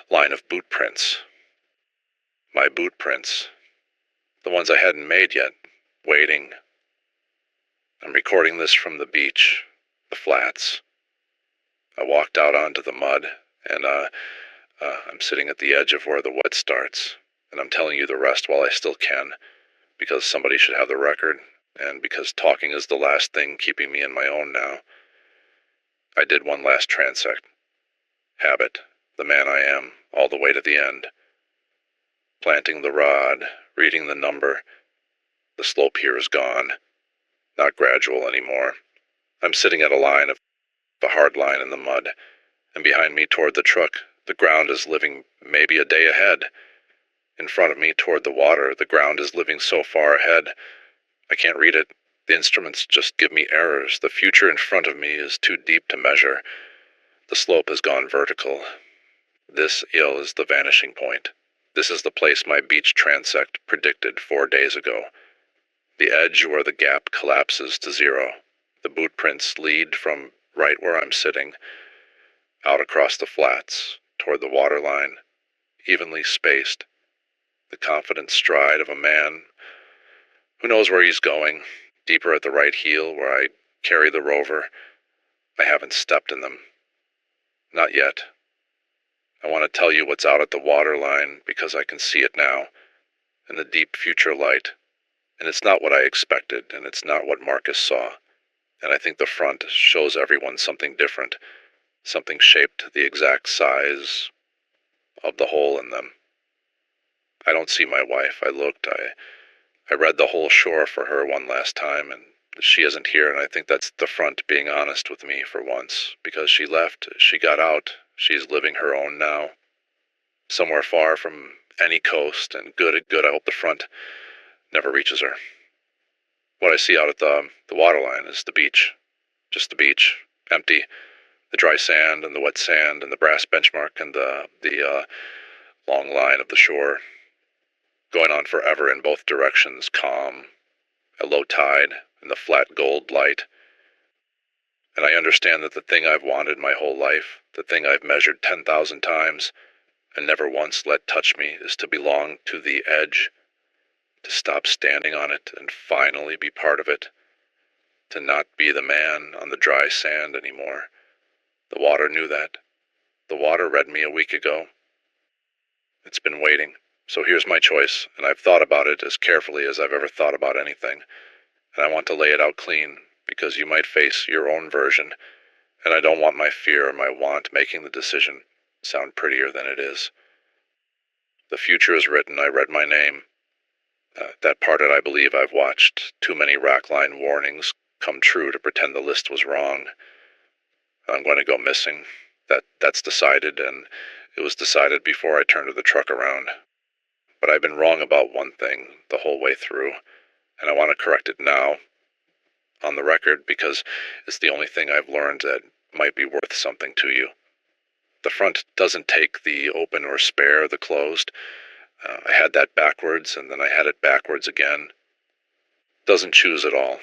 line of boot prints. My boot prints. The ones I hadn't made yet, waiting. I'm recording this from the beach, the flats. I walked out onto the mud, and I'm sitting at the edge of where the wet starts, and I'm telling you the rest while I still can, because somebody should have the record, and because talking is the last thing keeping me in my own now. I did one last transect. Habit, the man I am, all the way to the end. Planting the rod, reading the number. The slope here is gone. Not gradual anymore. I'm sitting at a hard line in the mud, and behind me toward the truck, the ground is living maybe a day ahead. In front of me toward the water, the ground is living so far ahead, I can't read it. The instruments just give me errors. The future in front of me is too deep to measure. The slope has gone vertical. This is the vanishing point. This is the place my beach transect predicted 4 days ago. The edge where the gap collapses to zero. The boot prints lead from right where I'm sitting, out across the flats, toward the waterline, evenly spaced. The confident stride of a man who knows where he's going, deeper at the right heel where I carry the rover. I haven't stepped in them. Not yet. I want to tell you what's out at the waterline because I can see it now, in the deep future light. And it's not what I expected, and it's not what Marcus saw. And I think the front shows everyone something different, something shaped the exact size of the hole in them. I don't see my wife. I looked. I read the whole shore for her one last time, and she isn't here, and I think that's the front being honest with me for once, because she left, she got out, she's living her own now, somewhere far from any coast, and good, I hope the front never reaches her. What I see out at the waterline is the beach, just the beach, empty, the dry sand and the wet sand and the brass benchmark and the long line of the shore, going on forever in both directions, calm, a low tide, and the flat gold light. And I understand that the thing I've wanted my whole life, the thing I've measured 10,000 times, and never once let touch me, is to belong to the edge, to stop standing on it and finally be part of it, to not be the man on the dry sand anymore. The water knew that. The water read me a week ago. It's been waiting. So here's my choice, and I've thought about it as carefully as I've ever thought about anything. And I want to lay it out clean, because you might face your own version, and I don't want my fear or my want making the decision sound prettier than it is. The future is written. I read my name. That part I believe I've watched too many rackline warnings come true to pretend the list was wrong. I'm going to go missing. That's decided, and it was decided before I turned the truck around. But I've been wrong about one thing the whole way through, and I want to correct it now, on the record, because it's the only thing I've learned that might be worth something to you. The front doesn't take the open or spare, the closed. I had that backwards, and then I had it backwards again. Doesn't choose at all,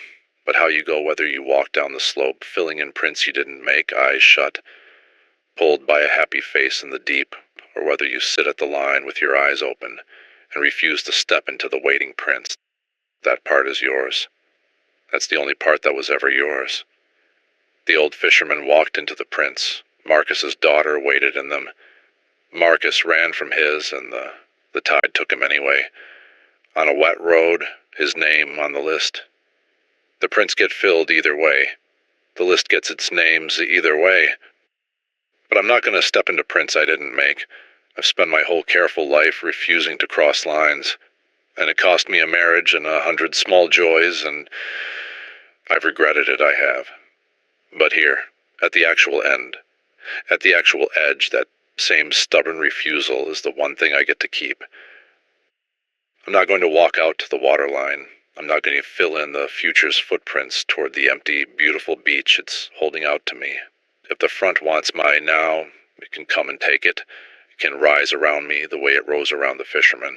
but how you go, whether you walk down the slope, filling in prints you didn't make, eyes shut, pulled by a happy face in the deep, or whether you sit at the line with your eyes open and refuse to step into the waiting prints. That part is yours. That's the only part that was ever yours. The old fisherman walked into the prints. Marcus's daughter waited in them. Marcus ran from his, and the tide took him anyway. On a wet road, his name on the list. The prints get filled either way. The list gets its names either way. But I'm not going to step into prints I didn't make. I've spent my whole careful life refusing to cross lines, and it cost me a marriage and 100 small joys, and I've regretted it, I have. But here, at the actual end, at the actual edge, that same stubborn refusal is the one thing I get to keep. I'm not going to walk out to the waterline. I'm not going to fill in the future's footprints toward the empty, beautiful beach it's holding out to me. If the front wants my now, it can come and take it. It can rise around me the way it rose around the fisherman.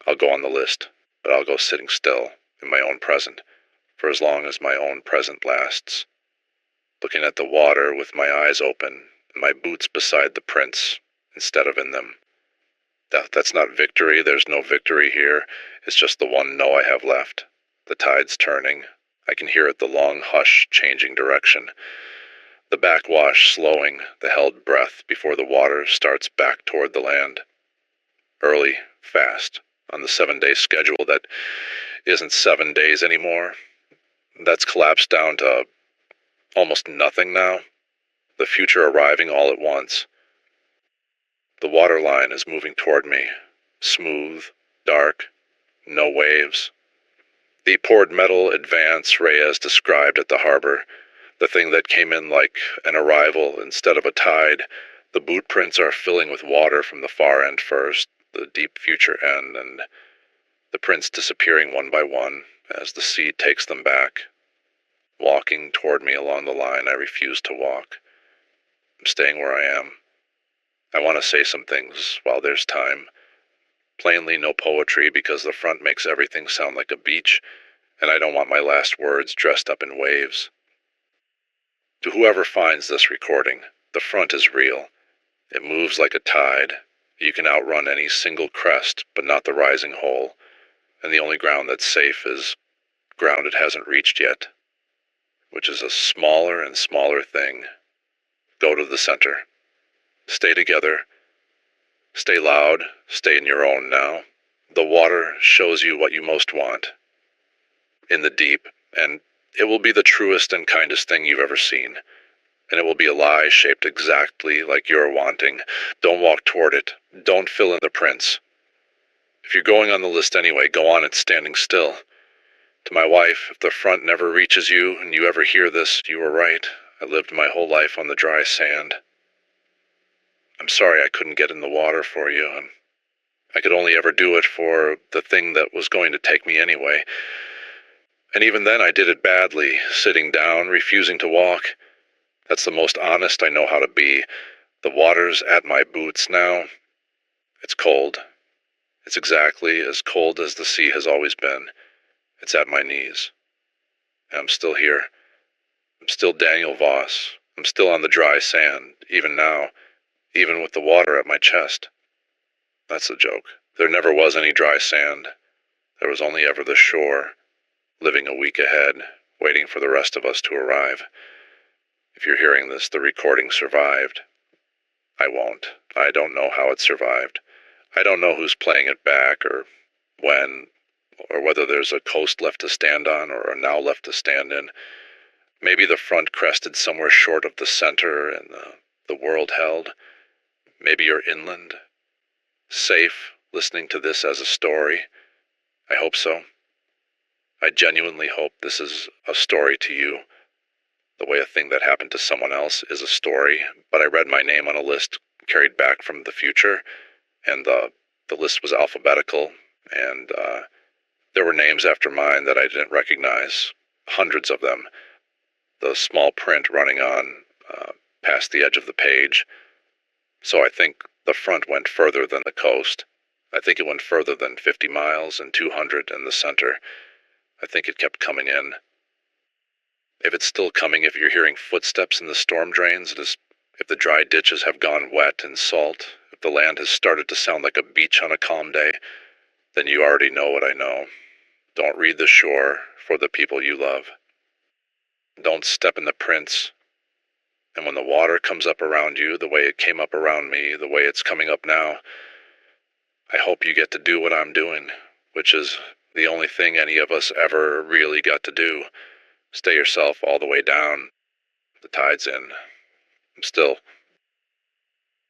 I'll go on the list, but I'll go sitting still in my own present, for as long as my own present lasts. Looking at the water with my eyes open, and my boots beside the prints instead of in them. That's not victory. There's no victory here. It's just the one no I have left. The tide's turning. I can hear it, the long hush changing direction. The backwash slowing, the held breath before the water starts back toward the land. Early, fast, on the 7-day schedule that isn't 7 days anymore. That's collapsed down to almost nothing now. The future arriving all at once. The water line is moving toward me. Smooth, dark, no waves. The poured metal advance Reyes described at the harbor, the thing that came in like an arrival instead of a tide. The boot prints are filling with water from the far end first, the deep future end, and the prints disappearing one by one as the sea takes them back. Walking toward me along the line I refuse to walk. I'm staying where I am. I want to say some things while there's time. Plainly no poetry because the front makes everything sound like a beach, and I don't want my last words dressed up in waves. To whoever finds this recording, the front is real. It moves like a tide. You can outrun any single crest, but not the rising hole, and the only ground that's safe is ground it hasn't reached yet, which is a smaller and smaller thing. Go to the center. Stay together. Stay loud. Stay in your own now. The water shows you what you most want. In the deep, and it will be the truest and kindest thing you've ever seen. And it will be a lie shaped exactly like you're wanting. Don't walk toward it. Don't fill in the prints. If you're going on the list anyway, go on it standing still. To my wife, if the front never reaches you and you ever hear this, you were right. I lived my whole life on the dry sand. I'm sorry I couldn't get in the water for you, and I could only ever do it for the thing that was going to take me anyway. And even then I did it badly, sitting down, refusing to walk. That's the most honest I know how to be. The water's at my boots now. It's cold. It's exactly as cold as the sea has always been. It's at my knees. And I'm still here. I'm still Daniel Voss. I'm still on the dry sand, even now. Even with the water at my chest. That's the joke. There never was any dry sand. There was only ever the shore, living a week ahead, waiting for the rest of us to arrive. If you're hearing this, the recording survived. I won't. I don't know how it survived. I don't know who's playing it back, or when, or whether there's a coast left to stand on, or a now left to stand in. Maybe the front crested somewhere short of the center, and the world held. Maybe you're inland, safe, listening to this as a story. I hope so. I genuinely hope this is a story to you, the way a thing that happened to someone else is a story, but I read my name on a list carried back from the future, and the list was alphabetical, and there were names after mine that I didn't recognize, hundreds of them, the small print running on past the edge of the page. So I think the front went further than the coast. I think it went further than 50 miles and 200 in the center. I think it kept coming in. If it's still coming, if you're hearing footsteps in the storm drains, it is if the dry ditches have gone wet and salt, if the land has started to sound like a beach on a calm day, then you already know what I know. Don't read the shore for the people you love. Don't step in the prints. And when the water comes up around you the way it came up around me, the way it's coming up now, I hope you get to do what I'm doing, which is the only thing any of us ever really got to do. Stay yourself all the way down. The tide's in. I'm still